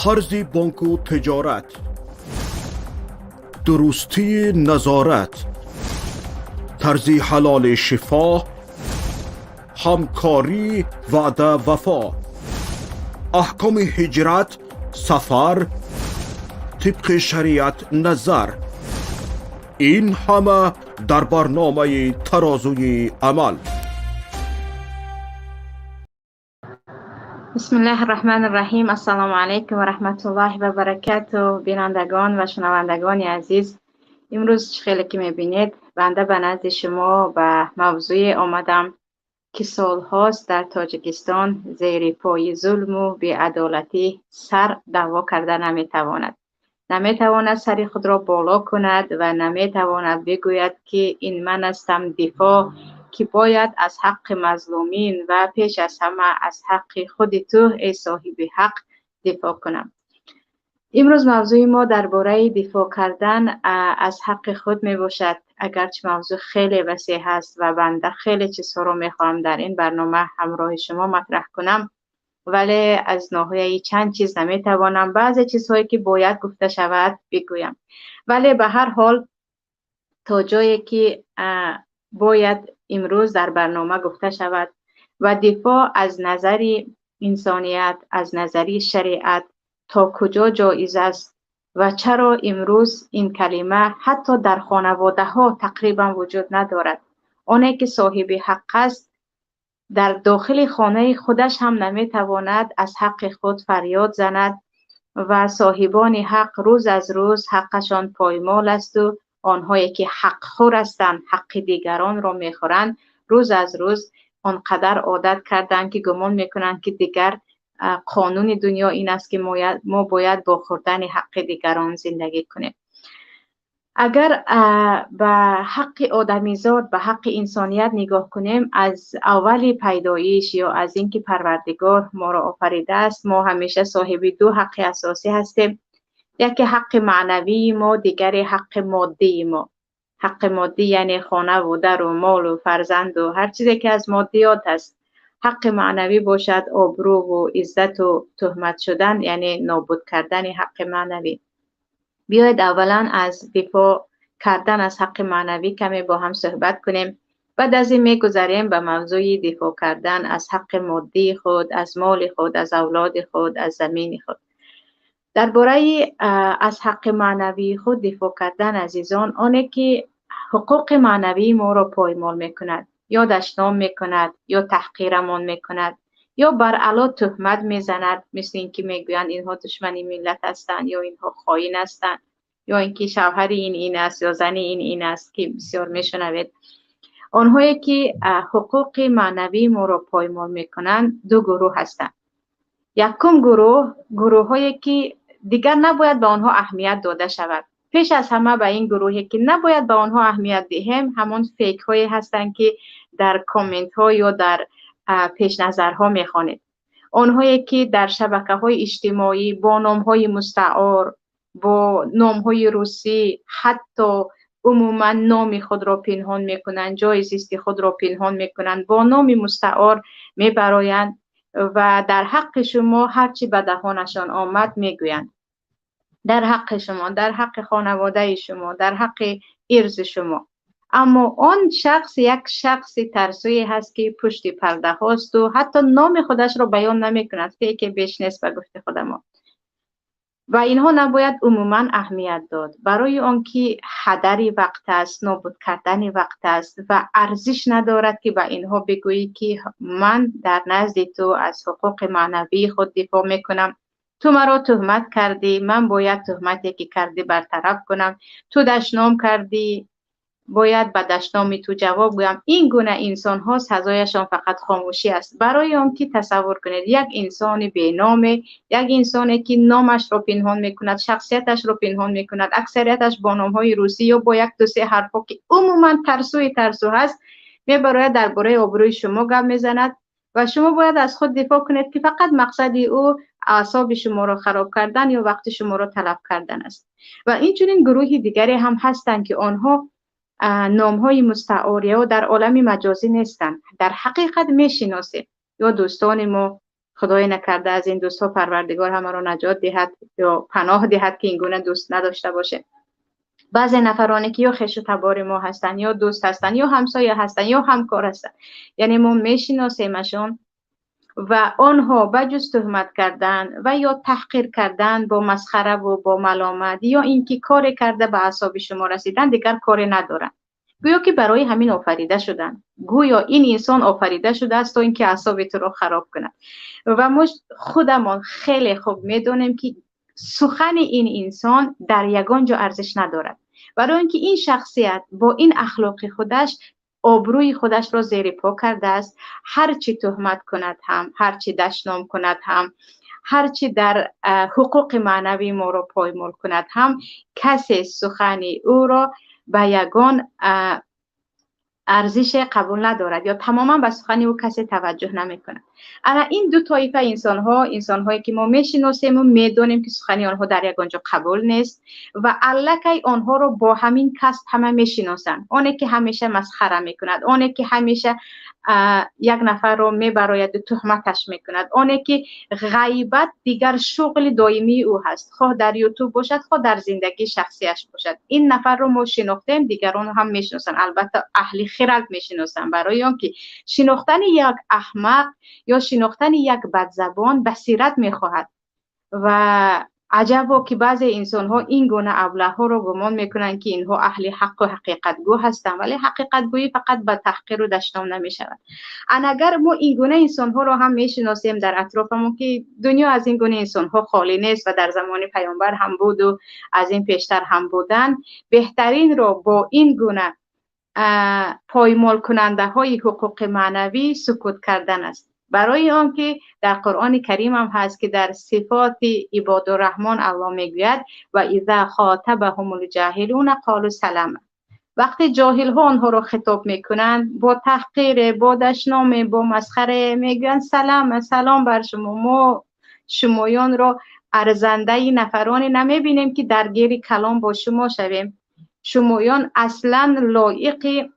قرض بانک و تجارت، درستی نظارت، طرز حلال شفا، همکاری وعده وفا، احکام هجرت، سفر، طبق شریعت نظر، این همه در برنامه ترازوی عمل. بسم الله الرحمن الرحیم. السلام علیکم و رحمت الله و برکاته. بینندگان و شنوندگان عزیز، امروز خیلی که میبینید بنده به نزد شما به موضوع آمدم که سال هاست در تاجیکستان زیر پای ظلم و بی‌عدالتی سر دعوا کرده نمیتواند سر خود را بالا کند و نمیتواند بگوید که این من هستم دفاع که باید از حق مظلومین و پیش از همه از حق خود تو ای صاحب حق دفاع کنم. امروز موضوع ما درباره دفاع کردن از حق خود می باشد. اگرچه موضوع خیلی وسیع هست و بنده خیلی چیزها رو می خواهم در این برنامه همراه شما مطرح کنم، ولی از ناحیه چند چیز نمی توانم بعضی چیزهایی که باید گفته شود بگویم. ولی به هر حال تا جایی که باید امروز در برنامه گفته شود و دفاع از نظر انسانیت، از نظر شریعت تا کجا جایز است و چرا امروز این کلمه حتی در خانواده ها تقریبا وجود ندارد. آنی که صاحب حق است در داخل خانه خودش هم نمیتواند از حق خود فریاد زند و صاحبان حق روز از روز حقشان پایمال است و آنهایی که حق خور هستند، حق دیگران را میخورند، روز از روز آنقدر عادت کردند که گمان میکنند که دیگر قانون دنیا این است که ما باید با خوردن حق دیگران زندگی کنیم. اگر به حق آدمیزاد، به حق انسانیت نگاه کنیم، از اول پیدایش یا از اینکه پروردگار ما را آفریده است، ما همیشه صاحب دو حق اساسی هستیم. یکی حق معنوی ما، دیگری حق مادی ما. حق مادی یعنی خانه و در و مال و فرزند و هر چیزی که از مادیات است. حق معنوی باشد آبرو و عزت و تهمت شدن، یعنی نابود کردن حق معنوی. بیاید اولا از دفاع کردن از حق معنوی کمی با هم صحبت کنیم. بعد از این میگذریم به موضوع دفاع کردن از حق مادی خود، از مال خود، از اولاد خود، از زمین خود. درباره از حق معنوی خود دفاع کردن عزیزان، آنه که حقوق معنوی ما را پایمال میکند، یا دشنام میکند، یا تحقیرمان میکند، یا بر علا تهمت میزند، مثل اینکه میگویند اینها دشمنی ملت هستند، یا اینها خائن هستند، یا اینکه شوهر این است، یا زن این است که بسیار میشنوید. آنهایی که حقوق معنوی ما را پایمال میکنند دو گروه هستند. یکم گروه هایی که دیگر نباید به آنها اهمیت داده شود. پیش از همه به این گروهی که نباید به آنها اهمیت دهیم همون فیک هایی هستند که در کامنت ها یا در پیش نظرها میخوانید. آنهایی که در شبکه های اجتماعی با نام های مستعار، با نام های روسی، حتی عموما نام خود را پنهان میکنند، جای زیست خود را پنهان میکنند، با نام مستعار میبرایند و در حق شما هرچی به دهانشان آمد میگویند. در حق شما، در حق خانواده شما، در حق ارز شما. اما آن شخص یک شخص ترسوی هست که پشت پرده هاست و حتی نام خودش را بیان نمی کند که بیش نیست به گفت خود ما. و اینها نباید عموما اهمیت داد، برای آنکه هدری وقت است، نابود کردن وقت است و ارزش ندارد که به اینها بگویی که من در نزد تو از حقوق معنوی خود دفاع میکنم. تو مرا تهمت کردی، من باید تهمتی که کردی برطرف کنم. تو دشنام کردی، باید به دشنام تو جواب گویم. این گونه انسان ها سزایشان فقط خاموشی است. برای آن که تصور کنید یک انسان بینام، یک انسانی که نامش را پنهان میکند، شخصیتش را پنهان میکند، اکثریتش با نام های روسی یا با یک دو سه حرفا که عموما ترسو هست، میبراید درباره آبروی شما گپ میزند و شما باید از خود دفاع کنید که فقط مقصد او اعصاب شما را خراب کردن یا وقت شما را تلف کردن است. و اینچنین گروهی دیگری هم هستند که آنها نام های مستعار یا در عالم مجازی نیستند، در حقیقت میشناسید، یا دوستان ما خدای نکرده از این دوست ها پروردگار همه را نجات دهد یا پناه دهد که این گونه دوست نداشته باشه. بعضی نفرانی که یا خویش و تبار ما هستن یا دوست هستن یا همسایه هستن یا همکار هستن، یعنی ما میشناسیمشون و آنها بجز تهمت کردن و یا تحقیر کردن با مسخره و با ملامت یا اینکه کار کرده به اعصاب شما رسیدن دیگر کاری ندارن. گویا که برای همین آفریده شدن، گویا این انسان آفریده شده است تا اینکه اعصاب تو را خراب کند. و ما خودمان خیلی خوب میدونیم که سخن این انسان در یگان جا ارزش ندارد، برای اینکه این شخصیت با این اخلاق خودش آبروی خودش را زیر پا کرده است. هر چی تهمت کند هم، هر چی دشنام کند هم، هر چی در حقوق معنوی ما را پایمال کند هم، کسی سخن او را به یگان ارزش قبول ندارد یا تماما به سخن او کسی توجه نمی کند. اما این دو طایفه انسان‌هایی که ما میشناسیم و میدونیم که سخن آنها در یگان جا قبول نیست و الکی آنها رو با همین کسب همه میشناسند. آنی که همیشه مسخره میکند، آنی که همیشه یک نفر رو میبراید و تهمتش میکند، آنی که غیبت دیگر شغل دائمی او هست، خواه در یوتیوب باشد خواه در زندگی شخصیش باشد. این نفر رو ما شناختیم، دیگران هم میشناسن، البته اهل خرد میشناسن، برای آنکه شناختن یک احمق یا شناختن یک بدزبان بصیرت میخواهد. و عجبا که بعضی انسان ها این گونه ابله ها رو گمان میکنن که اینها اهل حق و حقیقت گو هستند، ولی حقیقت گویی فقط به تحقیر و دشنام نمی شود. اگر ما این گونه انسان ها رو هم میشناسیم در اطرافمون که دنیا از این گونه انسان ها خالی نیست و در زمان پیامبر هم بود و از این پیشتر هم بودن، بهترین رو با این گونه پایمال کننده های حقوق معنوی سکوت کردن است. برای آنکه در قرآن کریم هم هست که در صفات عباد الرحمن الله میگوید و اذا خاطبهم الجاهلون قالوا سلاما. وقتی جاهل ها آنها رو خطاب میکنند با تحقیر، با دشنام، با مسخره میگویند سلام بر شما. ما شمایان را ارزنده نفرانی نمیبینیم که درگیر کلام با شما شویم. شمایان اصلا لایق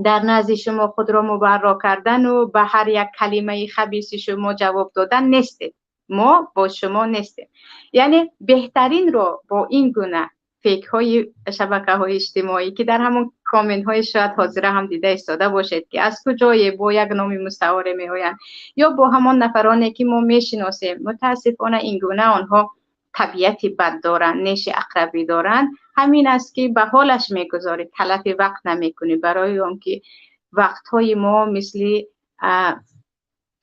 در نزد شما خود را مبرا کردن و به هر یک کلمه خبیث شما جواب دادن نیستید. ما با شما نیستیم. یعنی بهترین رو با این گونه فکرهای شبکه‌های اجتماعی که در همون کامنت های شاید حاضر هم دیده ایستاده باشید که از کجای با یک نامی مستعار میآیند یا با همان نفرانی که ما میشناسیم، متاسفانه این گونه آنها طبیعتی بد دارن، نیش اقربی دارن، همین است که به حالش میگذارید، تلف وقت نمیکنی. برای آنکه وقتهای ما مثل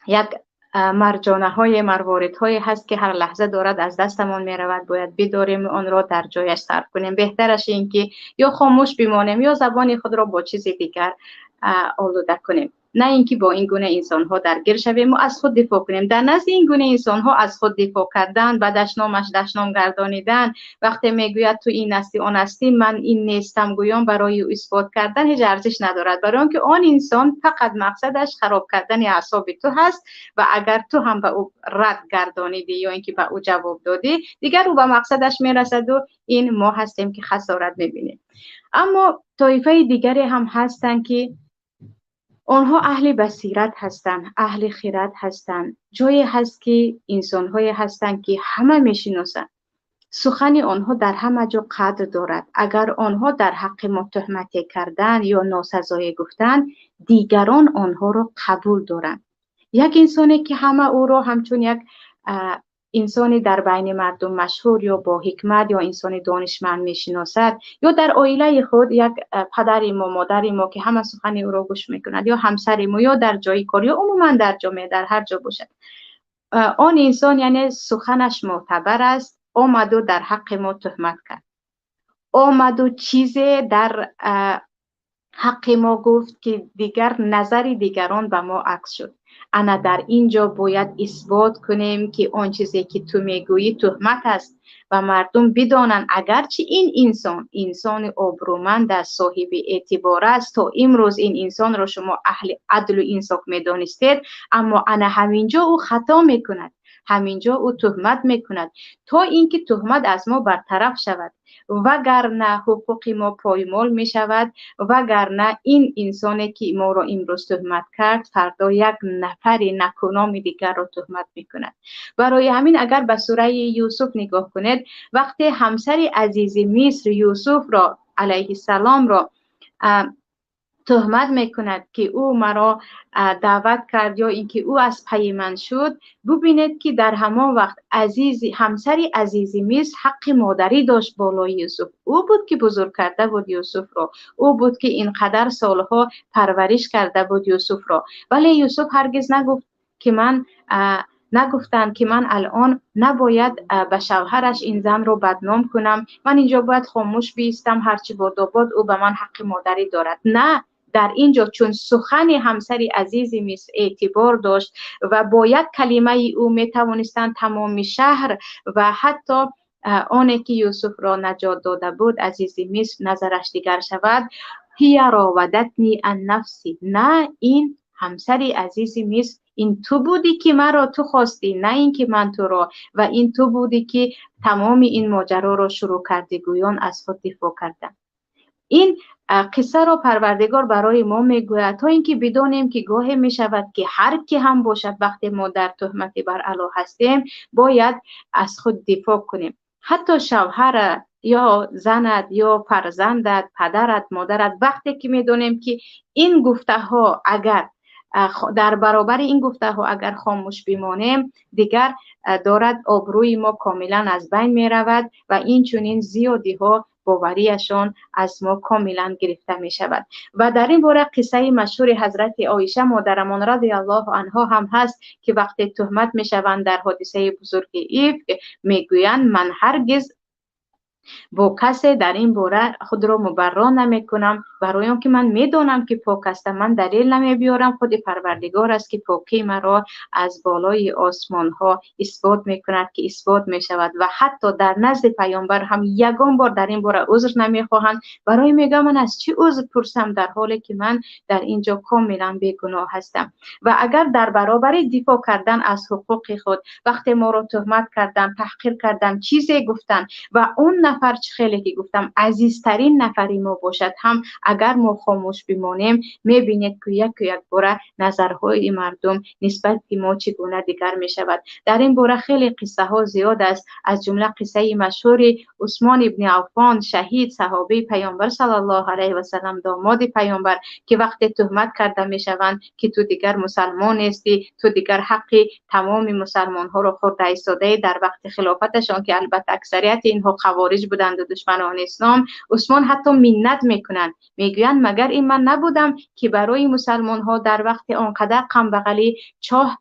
یک مرجانه های مروارید های هست که هر لحظه دارد از دستمون میرود، باید بداریم آن را در جایش صرف کنیم. بهترش این که یا خاموش بمانیم یا زبان خود را با چیز دیگر آلوده کنیم، نه اینکه با این گونه انسان ها درگیر شویم و از خود دفاع کنیم. در نزد این گونه انسان ها از خود دفاع کردن، به دشنام گردانیدن، وقتی میگوید تو این هستی آن هستی من این نیستم گویان برای او اثبات کردن هیچ ارزش ندارد، برای آنکه آن انسان فقط مقصدش خراب کردن اعصاب تو هست و اگر تو هم به او رد گردانیدی یا اینکه به او جواب دادی دیگر او به مقصدش میرسد و این ما هستیم که خسارت میبینیم. اما طایفه دیگری هم هستند که آنها اهل بصیرت هستند، اهل خرد هستند. جایی هست که انسان‌هایی هستند که همه میشناسند، سخن آنها در همه جا قدر دارد. اگر آنها در حق ما تهمتی کردن یا ناسزایی گفتن، دیگران آنها را قبول دارند. یک انسانی که همه او را همچون یک انسانی در بین مردم مشهور یا با حکمت یا انسان دانشمند میشناسد، یا در عائله خود یک پدر ما، مادر ما که همه سخن او را گوش میکند، یا همسر ما، یا در جای کار، یا عموما در جامعه در هر جا باشد، آن انسان یعنی سخنش معتبر است، آمد و در حق ما تهمت کرد، آمد و چیزی در حق ما گفت که دیگر نظر دیگران به ما عکس شد. انا در اینجا باید اثبات کنیم که آن چیزی که تو میگویی تهمت است و مردم بدانند اگرچه این انسان آبرومند است، صاحب اعتبار است، تا امروز این انسان را شما اهل عدل و انصاف میدانستید، اما انا همینجا او خطا میکند. همینجا او تهمت میکند تا اینکه تهمت از ما برطرف شود، وگرنه حقوق ما پایمال می شود، وگرنه این انسانی که ما را امروز تهمت کرد فردا یک نفر نکنام دیگر را تهمت میکند. برای همین اگر به سوره یوسف نگاه کنید، وقتی همسر عزیز مصر یوسف را علیه السلام را تهمت میکند که او مرا دعوت کرد یا اینکه او از پی من شد، ببینید که در همان وقت همسر عزیز مصر حق مادری داشت بالای یوسف. او بود که بزرگ کرده بود یوسف را، او بود که اینقدر سالها پرورش کرده بود یوسف را. ولی یوسف هرگز نگفتند که من الان نباید به شوهرش این زن رو بدنام کنم، من اینجا باید خاموش بیستم، هرچی باد او به من حق مادری دارد. نه، در اینجا چون سخن همسر عزیز مصر اعتبار داشت و با یک کلمه او می توانستند تمام شهر و حتی آنی که یوسف را نجات داده بود عزیز مصر نظرش دیگر شود. هی راودتنی عن نفسی، نه این همسر عزیز مصر، این تو بودی که مرا تو خواستی، نه این که من تو را، و این تو بودی که تمام این ماجرا را شروع کردی، گویان از خود دفاع کردم. این قصه را پروردگار برای ما میگوید تا اینکه بدانیم که گاهی می شود که هر کی هم باشد وقتی ما در تهمت بر علا هستیم باید از خود دفاع کنیم. حتی شوهر یا زنت یا فرزندت، پدرت، مادرت، وقتی که میدونیم که این گفته ها اگر در برابر این گفته ها اگر خاموش بمانیم دیگر دارد آبروی ما کاملا از بین می رود و این چنین زیادی ها باوریشان از ما کاملا گرفته می شود. و در این باره قصه مشهور حضرت عایشه مادرمان رضی الله عنها هم هست که وقتی تهمت می شوند در حادثه بزرگ افک میگویند من هرگز با کسی در این باره خود را مبرا نمی کنم، برای آنکه من میدانم که پاک هستم. من دلیل نمی بیارم، خود پروردگار است که پاکی مرا از بالای آسمان ها اثبات می کند که اثبات می شود و حتی در نزد پیامبر هم یگان بار در این باره عذر نمی خواهند. برای میگم من از چی عذر پرسم در حالی که من در اینجا کاملا بیگناه هستم. و اگر در برابر دفاع کردن از حقوق خود وقتی ما را تهمت کردن، تحقیر کردن، چیزی گفتن و اون نفر خیلی که گفتم عزیزترین نفری ما باشد هم اگر ما خاموش بمانیم میبینید که یک باره نظرهای مردم نسبت به ما چگونه دیگر می شود. در این باره خیلی قصه ها زیاد است، از جمله قصه مشهور عثمان ابن عفان شهید صحابه پیامبر صلی الله علیه و سلم داماد پیامبر که وقتی تهمت کرده می شوند که تو دیگر مسلمان نیستی، تو دیگر حق تمام مسلمان ها رو خورده ایستاده در وقت خلافتشان که البته اکثریت اینها خوارج بودند و دشمنان اسلام، عثمان حتی منت میکنند، میگویند مگر این من نبودم که برای مسلمان ها در وقت آنقدر غم بغلی چاه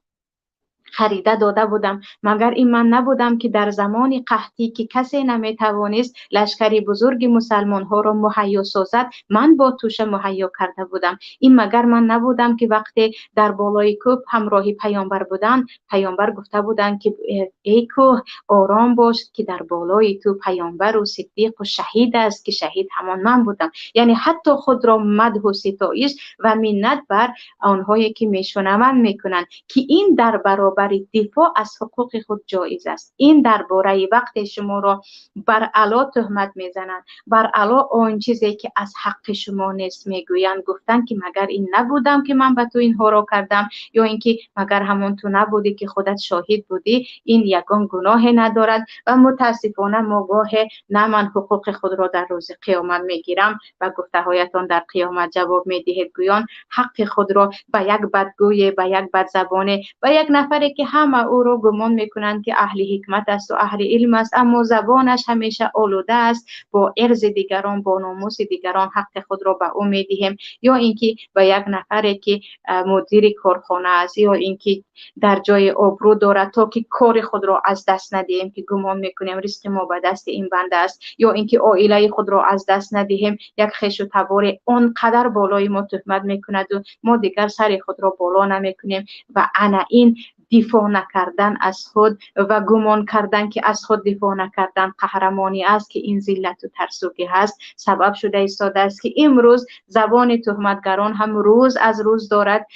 خریده داده بودم، مگر این من نبودم که در زمان قحطی که کسی نمیتوانست لشکری بزرگ مسلمان ها را مهیا سازد من با توشه مهیا کرده بودم، این مگر من نبودم که وقتی در بالای کوه همراه پیامبر بودند پیامبر گفته بودند که ای کوه آرام باش که در بالای تو پیامبر و صدیق و شهید است که شهید همان من بودم. یعنی حتی خود را مدح و ستایش و منت بر آنهایی که میشنوند میکنند که این در برابر دفاع از حقوق خود جایز است. این درباره وقت شما را بر علا تهمت میزنند، بر علا آن چیزی که از حق شما نیست میگویند، گفتن که مگر این نبودم که من به تو اینها را کردم، یا اینکه مگر همون تو نبودی که خودت شاهد بودی. این یگان گناه ندارد و متاسفانه ما گاه نه من حقوق خود را در روز قیامت میگیرم و گفته هایتان در قیامت جواب میدهید گویان حق خود را به یک بدگوی، به یک بدزبانه، به یک نفری که همه او را گمان میکنند که اهل حکمت است و اهل علم است اما زبانش همیشه آلوده است با عرض دیگران، با ناموس دیگران حق خود را به او میدهیم، یا اینکه به یک نفری که مدیر کارخانه است یا اینکه در جای آبرو دارد تا که کار خود را از دست ندهیم که گمان میکنیم رزق ما به دست این بنده است، یا اینکه عائله خود را از دست ندهیم. یک خویش و تبار آنقدر بالای ما تهمت میکند و ما دیگر سر خود را بالا نمیکنیم و انا این دفاع نکردن از خود و گمان کردن که از خود دفاع نکردن قهرمانی است که این ذلت و ترسوکی هست سبب شده ایستاده است که امروز زبان تهمتگران هم روز از روز دارد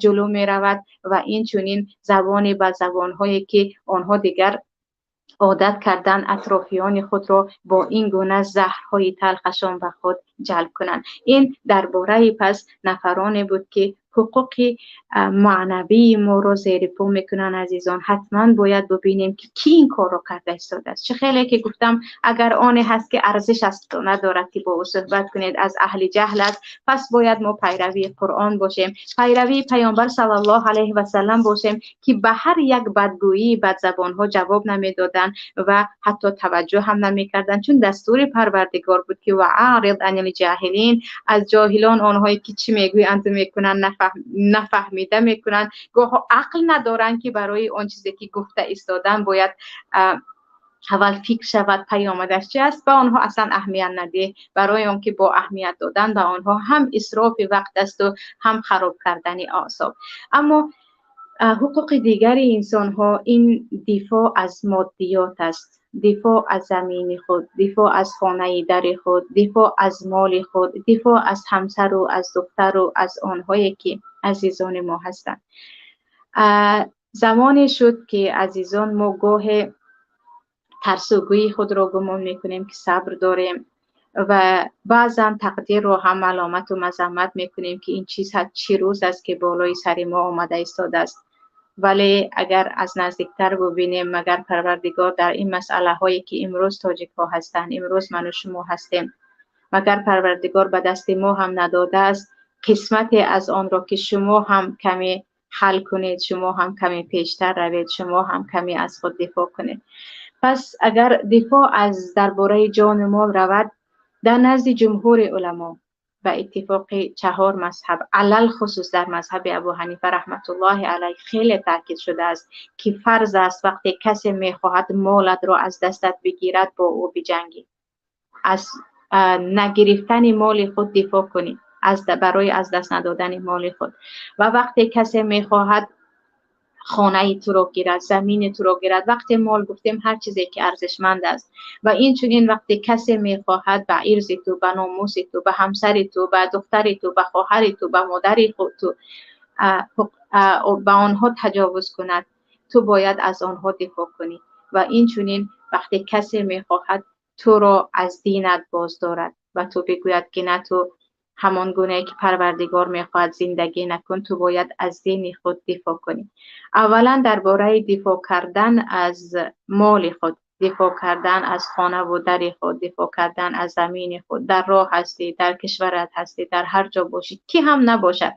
جلو می رود و این چنین زبانی به زبانهایی که آنها دیگر عادت کردن اطرافیان خود را با این گونه زهرهای تلخشان به خود جلب کنند. این درباره پس نفرانی بود که حقوق معنوی ما را زیر پا میکنن. عزیزان حتما باید ببینیم که کی این کار را کرده ایستاده است. چه خیلی که گفتم اگر آنی هست که ارزش است ندارد که با او صحبت کنید از اهل جهل است، پس باید ما پیروی قرآن باشیم، پیروی پیامبر صلی الله علیه و سلم باشیم که به هر یک بدگویی بد زبان ها جواب نمیدادن و حتی توجه هم نمیکردن، چون دستور پروردگار بود که وعارض عن الجاهلین، از جاهلان آنهایی که چی میگویند میکنن نفهمیده میکنن، گاه عقل ندارن که برای اون چیزی که گفته ایستادن باید اول فکر شود پیامدش چی است، به آنها اصلا اهمیت نده. برای اون که با اهمیت دادن به آنها هم اسراف وقت است و هم خراب کردن اعصاب. اما حقوق دیگر انسان ها این دفاع از مادیات است، دفاع از زمین خود، دفاع از خانه در خود، دفاع از مال خود، دفاع از همسر و از دختر و از آنهایی که عزیزان ما هستند. زمانی شد که عزیزان ما گاه ترسوگوی خود را گمان میکنیم که صبر داریم و بعضا تقدیر رو هم ملامت و مذمت میکنیم که این چیز چی روز است که بالای سر ما آمده ایستاده است. ولی اگر از نزدیکتر ببینیم مگر پروردگار در این مسئله هایی که امروز تاجیک ها هستند، امروز من و شما هستیم، مگر پروردگار به دست ما هم نداده است قسمت از آن را که شما هم کمی حل کنید، شما هم کمی پیشتر روید، شما هم کمی از خود دفاع کنید. پس اگر دفاع از درباره جان و مال رود، در نزد جمهور علما و اتفاق 4 مذهب علل خصوص در مذهب ابو حنیفه رحمت الله علیه خیلی تاکید شده است که فرض است وقتی کسی میخواهد مالت را از دستت بگیرد با او بجنگی، از نگرفتن مال خود دفاع کنی، برای از دست ندادن مال خود. و وقتی کسی میخواهد خانه تو رو گیرد، زمین تو رو گیرد، وقتی مال گفتیم هر چیزی که ارزشمند است و این چنین وقتی کسی میخواهد به عرض تو، به ناموس تو، به همسر تو، به دختر تو، به خواهر تو، به مادر خود تو، به آنها تجاوز کند، تو باید از آنها دفاع کنی. و این چنین وقتی کسی میخواهد تو را از دینت باز دارد و تو بگوید که نه، تو همان گونه که پروردگار میخواهد زندگی نکن، تو باید از دین خود دفاع کنی. اولا درباره دفاع کردن از مال خود، دفاع کردن از خانه و در خود، دفاع کردن از زمین خود، در راه هستی، در کشورت هستی، در هر جا باشی کی هم نباشد،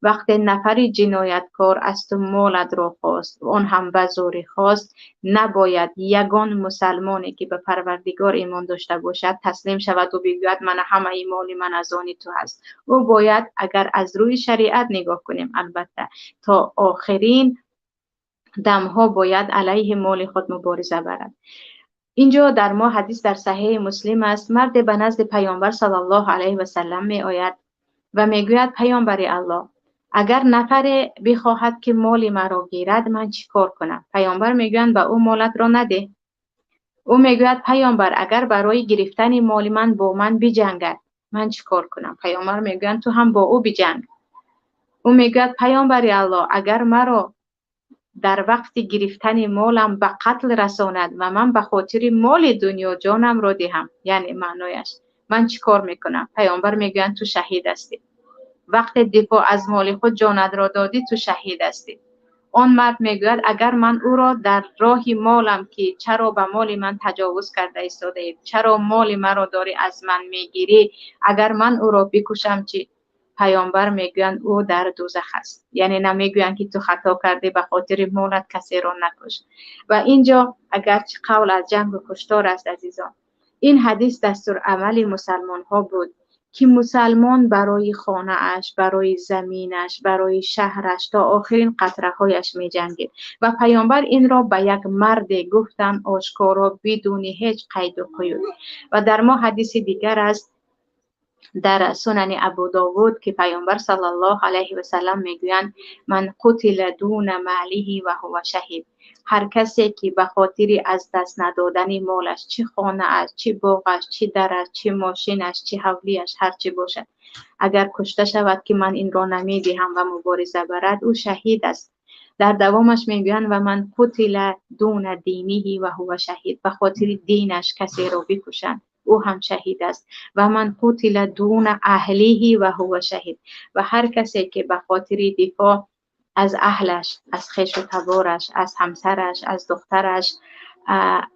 وقتی نفری جنایتکار از تو مالت را خواست، اون هم به زوری خواست، نباید یگان مسلمانی که به پروردگار ایمان داشته باشد تسلیم شود و بگوید من همه مال من از آن تو هست. او باید اگر از روی شریعت نگاه کنیم البته تا آخرین دمها باید علیه مال خود مبارزه برد. اینجا در ما حدیث در صحیح مسلم است، مرد به نزد پیامبر صلی الله علیه و سلم می آید و می گوید پیامبر الله، اگر نفر بخواهد که مال مرا گیرد من چی کار کنم؟ پیامبر میگویند به او مالت را نده. او میگوید پیامبر اگر برای گرفتن مال من با من بجنگد من چی کار کنم؟ پیامبر میگویند تو هم با او بجنگ. او میگوید پیامبر الله اگر مرا در وقت گرفتن مالم به قتل رساند و من به خاطر مال دنیا جانم را دهم، یعنی معنایش من چی کار میکنم؟ پیامبر میگویند تو شهید هستی. وقت دفاع از مال خود جانت را دادی تو شهید هستی. آن مرد میگوید اگر من او را در راه مالم که چرا به مال من تجاوز کرده ایستاده اید، چرا مال مرا داری از من میگیری، اگر من او را بکشم چی؟ پیامبر میگویند او در دوزخ است. یعنی نمیگویند که تو خطا کردی به خاطر مالت کسی را نکش. و اینجا اگرچه قول از جنگ و کشتار است عزیزان، این حدیث دستور عمل مسلمان ها بود که مسلمان برای خانه اش، برای زمینش، برای شهرش تا آخرین قطره هایش می جنگید و پیامبر این را به یک مرد گفتن آشکارا بدون هیچ قید و قیود. و در ما حدیث دیگر است در سنن ابو داود که پیامبر صلی الله علیه و سلم میگویند من قتل دون ماله و هو شهید. هر کسی که به خاطر از دست ندادن مالش، چه خانه اش، چه باغش، چه درش، چه ماشینش، چه حولیش، هر چی باشد، اگر کشته شود که من این را نمیدهم و مبارزه برد، او شهید است. در دوامش میگویند و من قتل دون دینه و هو شهید. به خاطر دینش کسی را بکشند، او هم شهید است. و من قتل دون اهله و هو شهید. و هر کسی که به خاطر دفاع از اهلش، از خویش و تبارش، از همسرش، از دخترش،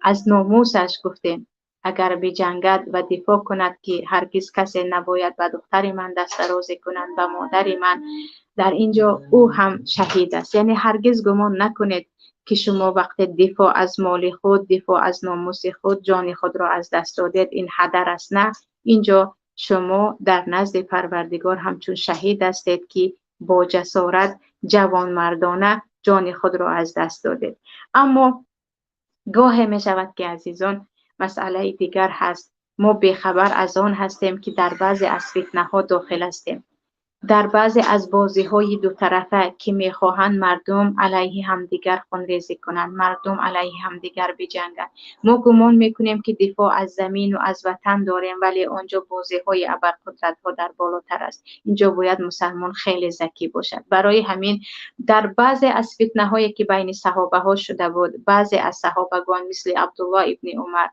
از ناموسش گفتیم، اگر بجنگد و دفاع کند که هرگز کسی نباید به دختر من دست درازی کنند، به مادر من، در اینجا او هم شهید است. یعنی هرگز گمان نکنید که شما وقت دفاع از مال خود، دفاع از ناموس خود، جان خود را از دست دادید این هدر است. نه، اینجا شما در نزد پروردگار همچون شهید هستید که با جسارت، جوان مردانه جان خود را از دست دادید. اما گاه می شود که عزیزان مسئله دیگر هست. ما بیخبر از آن هستیم که در بعضی از فتنه ها داخل هستیم، در بعضی از بازی های دو طرفه که میخواهند مردم علیه همدیگر خونریزی کنند، مردم علیه همدیگر بجنگند. ما گمان میکنیم که دفاع از زمین و از وطن داریم، ولی آنجا بازی های ابرقدرت ها در بالاتر است. اینجا باید مسلمان خیلی ذکی باشد. برای همین در بعضی از فتنه هایی که بین صحابه ها شده بود، بعضی از صحابگان مثل عبدالله ابن عمر،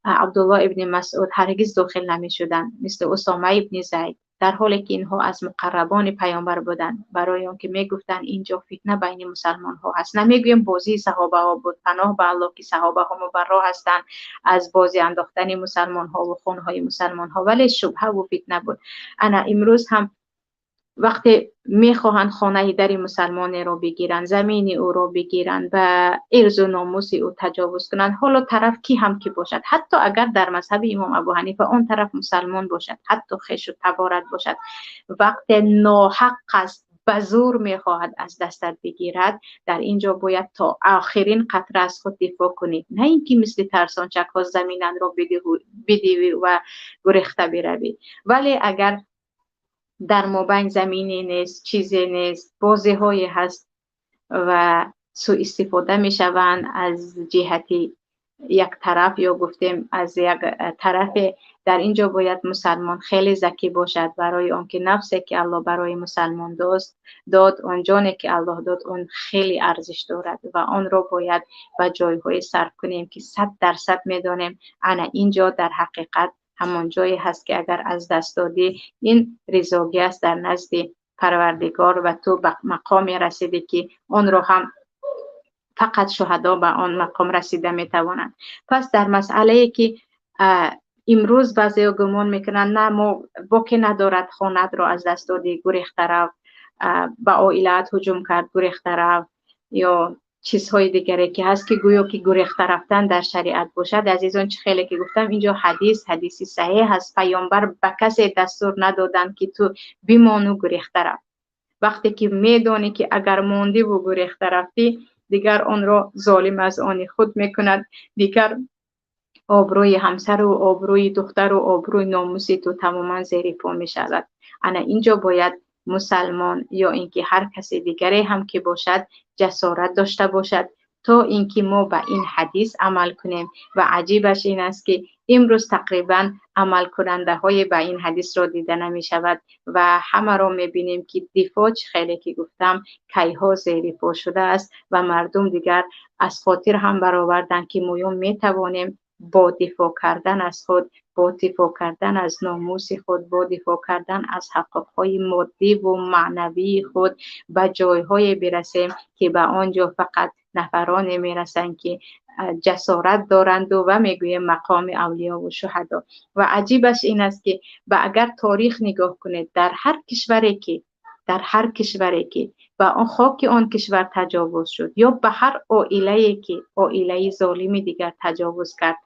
عبدالله ابن مسعود هرگز داخل نمی شدند، مثل اسامه ابن زید، در حالی که اینها از مقربان پیامبر بودند. برای آنکه میگفتند اینجا فتنه بین مسلمان ها هست. نمیگویم بازی صحابه ها بود، پناه به الله که صحابه ها مبرا هستند از بازی انداختن مسلمان ها و خون های مسلمان ها، ولی شبهه و فتنه بود. انا امروز هم وقتی میخواهند خانه در مسلمان رو بگیرن، زمین او رو بگیرن، به ارز و ناموس او تجاوز کنند، حالا طرف کی هم کی باشد، حتی اگر در مذهب امام ابو حنیفه اون طرف مسلمان باشد، حتی خویش و تبارت باشد، وقتی ناحق است به زور میخواهد از دستت بگیرد، در اینجا باید تا آخرین قطره از خود دفاع کنید، نه اینکه مثل ترسانچک ها زمینن رو بدی و گریخته بروی. ولی اگر در مابین زمینی نیست، چیزی نیست، بازی های هست و سوء استفاده می شوند از جهتی یک طرف یا گفتیم از یک طرف، در اینجا باید مسلمان خیلی ذکی باشد برای آنکه نفسی که الله برای مسلمان داد، آن جانی که الله داد، اون خیلی ارزش دارد و آن را باید به جایهای صرف کنیم که 100% میدانیم انا اینجا در حقیقت همان جایی هست که اگر از دست دادی این رضاگی است در نزد پروردگار و تو به مقامی رسیدی که آن را هم فقط شهدا به آن مقام رسیده میتوانند. پس در مسئله که امروز بعضی گمان میکنند نه ما باکی ندارد، خانت را از دست دادی، گریخته رو، به عائلت هجوم کرد، گریخته رو، یا چیزهای دیگری که هست که گویا که گریخته رفتن در شریعت باشد. عزیزان چه خیلی که گفتم اینجا حدیثی صحیح هست. پیامبر به کسی دستور ندادن که تو بمانو گریخته رو. وقتی که میدانی که اگر موندی و گریخته رفتی، دیگر آن را ظالم از آن خود میکند، دیگر آبروی همسر و آبروی دختر و آبروی ناموسی تو تماما زیر پا می شود. انا اینجا باید مسلمان یا اینکه هر کسی دیگری هم که باشد جسارت داشته باشد تا اینکه ما به این حدیث عمل کنیم. و عجیبش این است که امروز تقریبا عمل کننده های به این حدیث را دیده نمی شود و همه را می بینیم که دفاع خیلی که گفتم کیها زیر پا شده است و مردم دیگر از خاطر هم برآوردن که ما می توانیم با دفاع کردن از خود، با دفاع کردن از ناموس خود، با دفاع کردن از حقوقهای مادی و معنوی خود به جایهای برسیم که به آنجا فقط نفران میرسند که جسارت دارند و میگویم مقام اولیا و شهدا. و عجیبش این است که اگر تاریخ نگاه کنید در هر کشوری که به آن خاک آن کشور تجاوز شد یا به هر عائله‌ای که عائله ظالمی دیگر تجاوز کرد،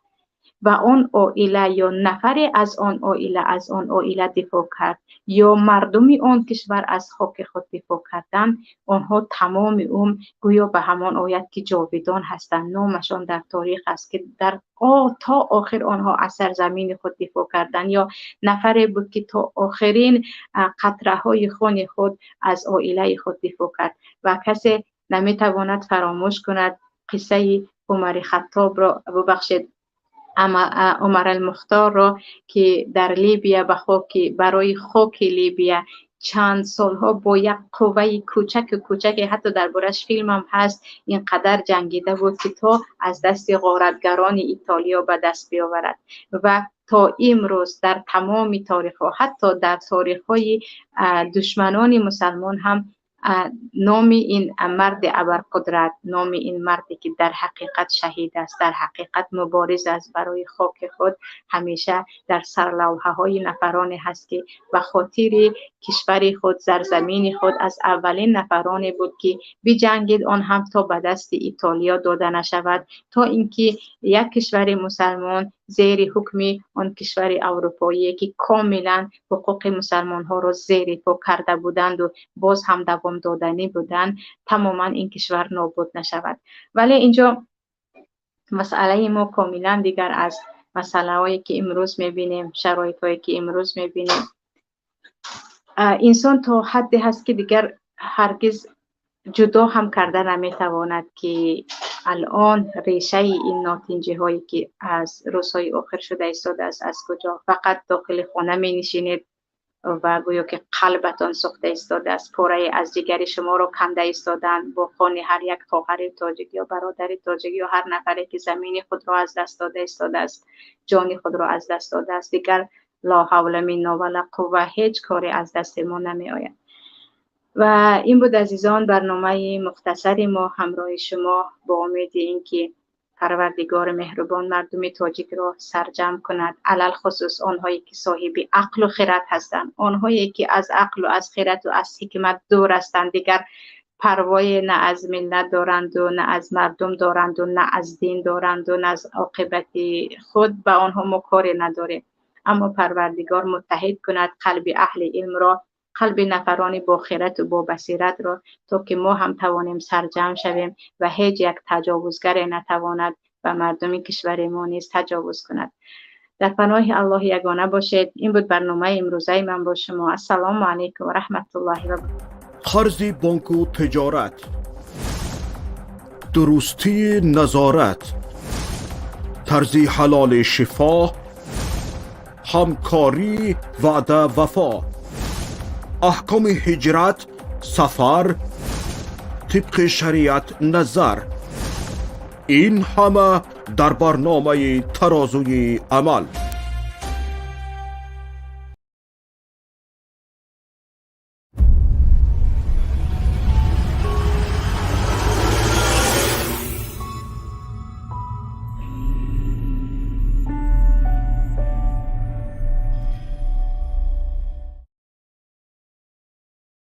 و آن عائله یا نفری از آن عائله دفاع کرد یا مردمی آن کشور از خاک خود دفاع کردند، آنها تمام گویا به همان آیت که جاویدان هستند، نامشان در تاریخ است که تا آخر آنها از سرزمین خود دفاع کردند. یا نفری بود که تا آخرین قطره های خون خود از عائله خود دفاع کرد و کسی نمیتواند فراموش کند قصه عمر خطاب را، ببخشید عمر المختار را که در لیبیا برای خاک لیبیا چند سالها با یک قوه کوچک حتی دربارش فیلم هم هست، اینقدر جنگیده بود که تا از دست غارتگران ایتالیا به دست بیاورد و تا امروز در تمام تاریخ ها، حتی در تاریخ های دشمنان مسلمان هم نام این مرد ابرقدرت، نام این مردی که در حقیقت شهید است، در حقیقت مبارز است برای خاک خود، همیشه در سرلوحه های نفرانی هست که به خاطر کشور خود، سرزمین خود از اولین نفرانی بود که بجنگید، آن هم تا به دست ایتالیا داده نشود، تا اینکه یک کشور مسلمان زیر حکم آن کشور اروپایی که کاملا حقوق مسلمان ها را زیر پا کرده بودند و باز هم دوام دادنی بودند، تماما این کشور نابود نشود. ولی اینجا مسئله ما کاملا دیگر از مسئله هایی که امروز میبینیم، شرایط هایی که امروز میبینیم. انسان تا حدی هست که دیگر هرگز جدا هم کرده نمیتواند که الان ریشه این ناتنجی هایی که از روزهای آخر شده ایستاده است از کجا. فقط داخل خانه می نشینید و گویا که قلبتان سوخته ایستاده است، پاره از جگر شما را کنده ایستادند با خون هر یک خواهر تاجیک یا برادر تاجیک یا هر نفری که زمین خود را از دست داده ایستاده است، جان خود را از دست داده است. دیگر لا حول منا ولا قوه، هیچ کاری از دست ما نمی آید. و این بود عزیزان برنامه مختصری ما همراه شما، با امید اینکه پروردگار مهربان مردم تاجیک را سرجم کند، علل خصوص آنهایی که صاحب عقل و خرد هستند، آنهایی که از عقل و از خرد و از حکمت دور هستند، دیگر پروای نه از ملت دارند و نه از مردم دارند و نه از دین دارند و نه از عاقبت خود، به آنها ما کاری نداریم. اما پروردگار متحد کند قلب اهل علم را، قلب نفران با خیرت و با بصیرت را، تا که ما هم توانیم سرجم شویم و هیچ یک تجاوزگر نتواند و مردم کشور ما نیز تجاوز کند. در پناه الله یگانه باشید. این بود برنامه امروزه من با شما. السلام علیکم و رحمت الله و برکاته. قرض بانک و تجارت، درستی نظارت، طرز حلال شفا، همکاری وعده وفا، احکام هجرت، سفر، طبق شریعت نظر، این همه در برنامه ترازوی عمل.